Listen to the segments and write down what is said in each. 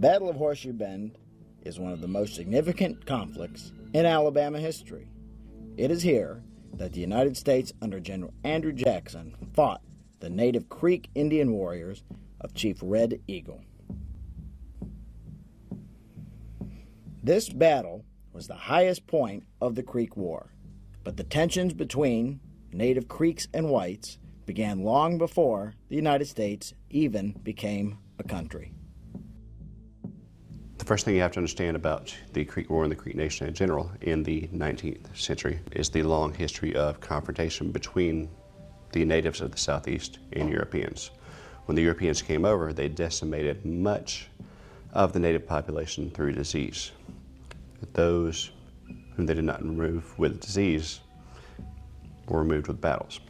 Battle of Horseshoe Bend is one of the most significant conflicts in Alabama history. It is here that the United States under General Andrew Jackson fought the native Creek Indian warriors of Chief Red Eagle. This battle was the highest point of the Creek War, but the tensions between native Creeks and whites began long before the United States even became a country. The first thing you have to understand about the Creek War and the Creek Nation in general in the 19th century is the long history of confrontation between the natives of the Southeast and Europeans. When the Europeans came over, they decimated much of the native population through disease. Those whom they did not remove with disease were removed with battles.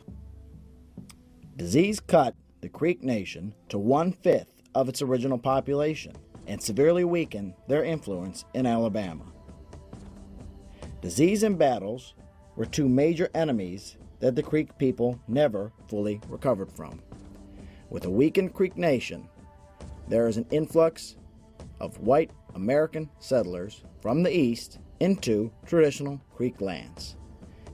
Disease cut the Creek Nation to 1/5 of its original population and severely weakened their influence in Alabama. Disease and battles were two major enemies that the Creek people never fully recovered from. With a weakened Creek Nation, there is an influx of white American settlers from the east into traditional Creek lands.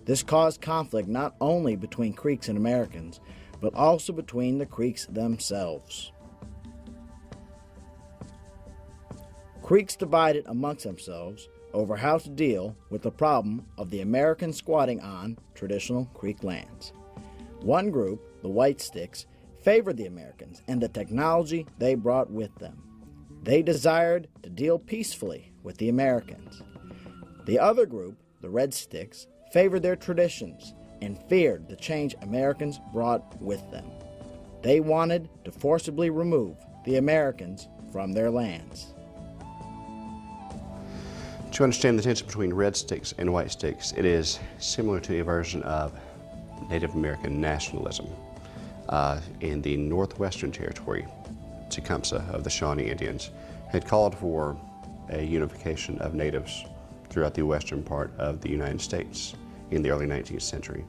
This caused conflict not only between Creeks and Americans, but also between the Creeks themselves. Creeks divided amongst themselves over how to deal with the problem of the Americans squatting on traditional Creek lands. One group, the White Sticks, favored the Americans and the technology they brought with them. They desired to deal peacefully with the Americans. The other group, the Red Sticks, favored their traditions and feared the change Americans brought with them. They wanted to forcibly remove the Americans from their lands. To understand the tension between Red Sticks and White Sticks, it is similar to a version of Native American nationalism. In the Northwestern Territory, Tecumseh of the Shawnee Indians had called for a unification of natives throughout the western part of the United States in the early 19th century,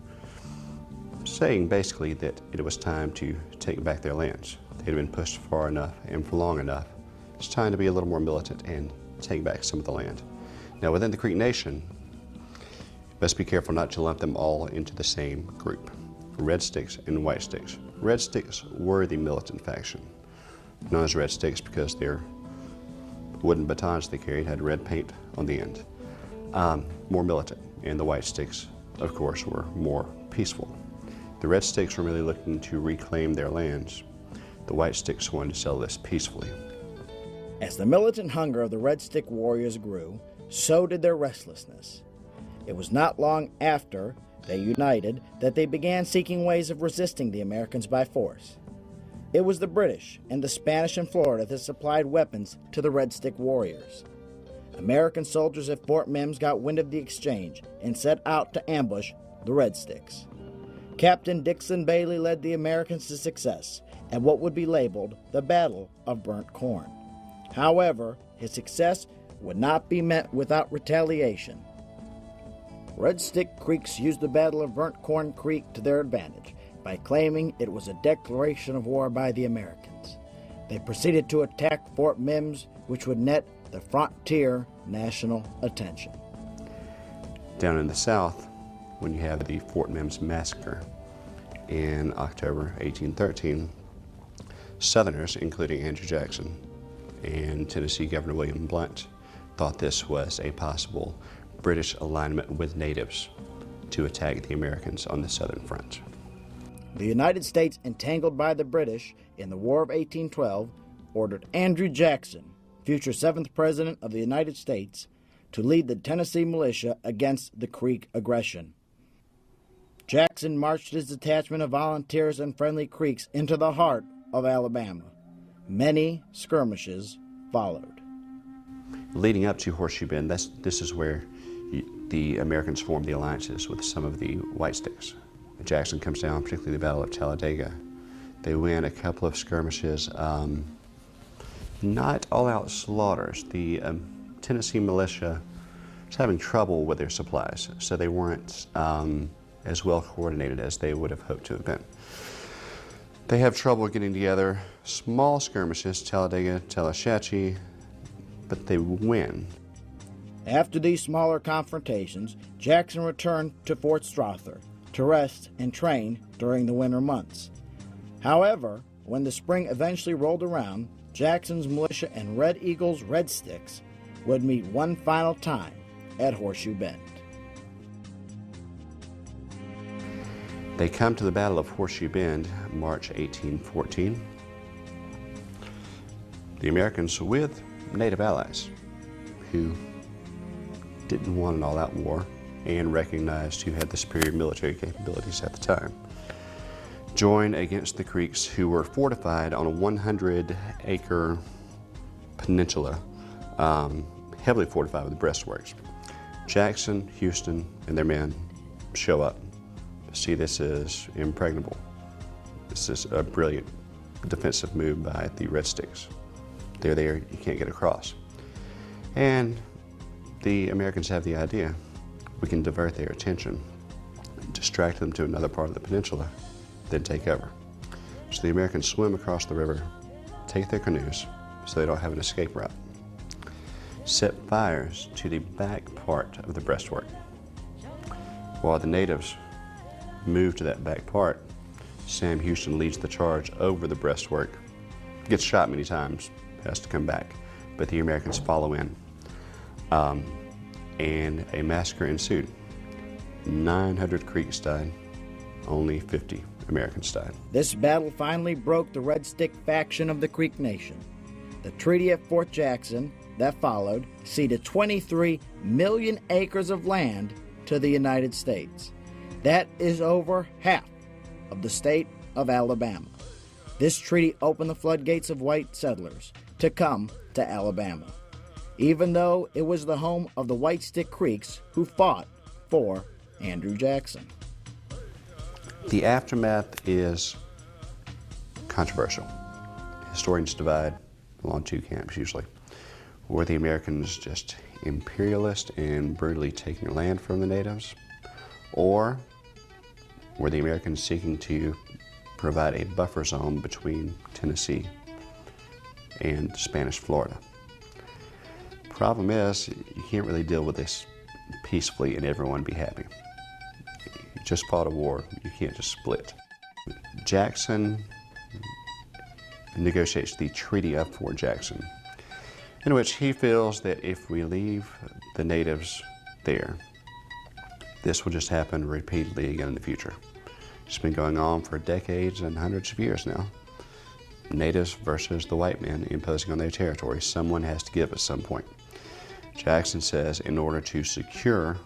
saying basically that it was time to take back their lands. They had been pushed far enough and for long enough. It's time to be a little more militant and take back some of the land. Now, within the Creek Nation, you must be careful not to lump them all into the same group, Red Sticks and White Sticks. Red Sticks were the militant faction, known as Red Sticks because their wooden batons they carried had red paint on the end. More militant, and the White Sticks, of course, were more peaceful. The Red Sticks were merely looking to reclaim their lands. The White Sticks wanted to sell this peacefully. As the militant hunger of the Red Stick warriors grew, so did their restlessness. It was not long after they united that they began seeking ways of resisting the Americans by force. It was the British and the Spanish in Florida that supplied weapons to the Red Stick warriors. American soldiers at Fort Mims got wind of the exchange and set out to ambush the Red Sticks. Captain Dixon Bailey led the Americans to success at what would be labeled the Battle of Burnt Corn. However, his success would not be met without retaliation. Red Stick Creeks used the Battle of Burnt Corn Creek to their advantage by claiming it was a declaration of war by the Americans. They proceeded to attack Fort Mims, which would net the frontier national attention. Down in the South, when you have the Fort Mims Massacre in October 1813, Southerners, including Andrew Jackson and Tennessee Governor William Blount, thought this was a possible British alignment with natives to attack the Americans on the southern front. The United States, entangled by the British in the War of 1812, ordered Andrew Jackson, future 7th President of the United States, to lead the Tennessee militia against the Creek aggression. Jackson marched his detachment of volunteers and friendly Creeks into the heart of Alabama. Many skirmishes followed. Leading up to Horseshoe Bend, this is where the Americans formed the alliances with some of the White Sticks. Jackson comes down, particularly the Battle of Talladega. They win a couple of skirmishes, not all-out slaughters. The Tennessee militia was having trouble with their supplies, so they weren't as well coordinated as they would have hoped to have been. They have trouble getting together. Small skirmishes, Talladega, Talashachee, but they win. After these smaller confrontations, Jackson returned to Fort Strother to rest and train during the winter months. However, when the spring eventually rolled around, Jackson's militia and Red Eagle's Red Sticks would meet one final time at Horseshoe Bend. They come to the Battle of Horseshoe Bend, March 1814. The Americans with Native allies who didn't want an all-out war and recognized who had the superior military capabilities at the time, joined against the Creeks, who were fortified on a 100-acre peninsula, heavily fortified with breastworks. Jackson, Houston, and their men show up. See, this is impregnable. This is a brilliant defensive move by the Red Sticks. They're there, you can't get across. And the Americans have the idea, we can divert their attention, distract them to another part of the peninsula, then take over. So the Americans swim across the river, take their canoes so they don't have an escape route, set fires to the back part of the breastwork. While the natives move to that back part, Sam Houston leads the charge over the breastwork, gets shot many times, has to come back, but the Americans follow in. And a massacre ensued. 900 Creeks died, only 50 Americans died. This battle finally broke the Red Stick faction of the Creek Nation. The treaty at Fort Jackson that followed ceded 23 million acres of land to the United States. That is over half of the state of Alabama. This treaty opened the floodgates of white settlers to come to Alabama, even though it was the home of the White Stick Creeks who fought for Andrew Jackson. The aftermath is controversial. Historians divide along two camps usually. Were the Americans just imperialist and brutally taking land from the natives? Or were the Americans seeking to provide a buffer zone between Tennessee and Spanish Florida? Problem is, you can't really deal with this peacefully and everyone be happy. You just fought a war, you can't just split. Jackson negotiates the Treaty of Fort Jackson, in which he feels that if we leave the natives there, this will just happen repeatedly again in the future. It's been going on for decades and hundreds of years now. Natives versus the white men imposing on their territory. Someone has to give at some point. Jackson says in order to secure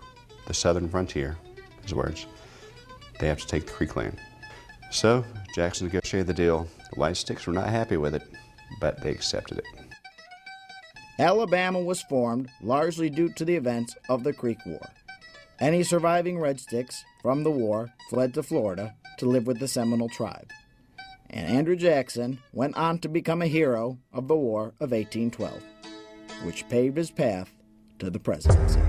the southern frontier, his words, they have to take the Creek land. So Jackson negotiated the deal. The White Sticks were not happy with it, but they accepted it. Alabama was formed largely due to the events of the Creek War. Any surviving Red Sticks from the war fled to Florida to live with the Seminole tribe. And Andrew Jackson went on to become a hero of the War of 1812, which paved his path to the presidency.